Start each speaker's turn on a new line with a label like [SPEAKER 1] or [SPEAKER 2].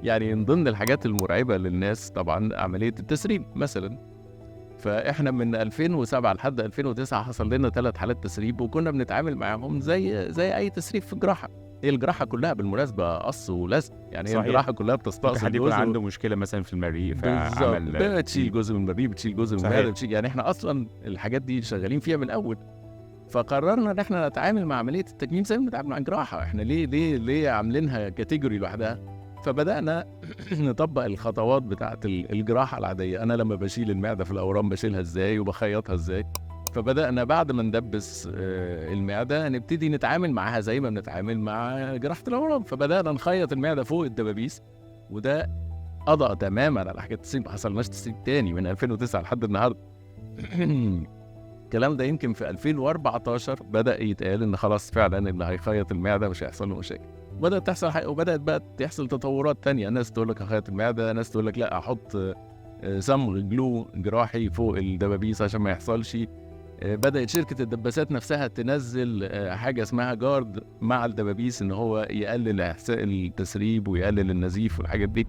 [SPEAKER 1] يعني من ضمن الحاجات المرعبة للناس طبعًا عملية التسريب مثلًا، فإحنا من 2007 لحد 2009 حصل لنا 3 حالات تسريب، وكنا بنتعامل معاهم زي أي تسريب في الجراحة. هي الجراحة كلّها بالمناسبة قص ولزق، يعني هي
[SPEAKER 2] صحيح.
[SPEAKER 1] الجراحة كلّها
[SPEAKER 2] ممكن
[SPEAKER 1] بتستأصل
[SPEAKER 2] حد يكون
[SPEAKER 1] جزء.
[SPEAKER 2] عنده مشكلة مثلًا في المريء
[SPEAKER 1] بالضبط،
[SPEAKER 2] فعمل
[SPEAKER 1] بتشيل
[SPEAKER 2] تسريب.
[SPEAKER 1] جزء من المريء، بتشيل جزء من المعدة،
[SPEAKER 2] صحيح.
[SPEAKER 1] يعني إحنا أصلًا الحاجات دي شغالين فيها من الأول. فقررنا إن إحنا نتعامل مع عملية التكميم زي ما بنتعامل مع الجراحة، إحنا ليه عاملينها category لوحدها؟ فبدأنا نطبّق الخطوات بتاعة الجراحة العادية، أنا لمّا باشيل المعدة في الأورام باشيلها إزاي وباخيّطها إزاي. فبدأنا بعد ما ندبّس المعدة نبتدي نتعامل معاها زي ما بنتعامل مع جراحة الأورام، فبدأنا نخيّط المعدة فوق الدبابيس، وده قضى تمامًا على حكاية التسريب، ما حصلناش تسريب تاني من 2009 لحد النهارده. الكلام ده يمكن في 2014 بدأ يتقال إن خلاص فعلًا اللي هيخيّط المعدة مش هيحصل له مشاكل. وبدأت تحصل وبدأت بقى تحصل تطورات تانية، ناس تقول لك هاخيّط المعدة، ناس تقول لك لأ أحط صمغ glue جراحي فوق الدبابيس عشان ما يحصلش. بدأت شركة الدباسات نفسها تنزّل حاجة اسمها guard مع الدبابيس إن هو يقلل إحساء التسريب ويقلل النزيف والحاجات دي.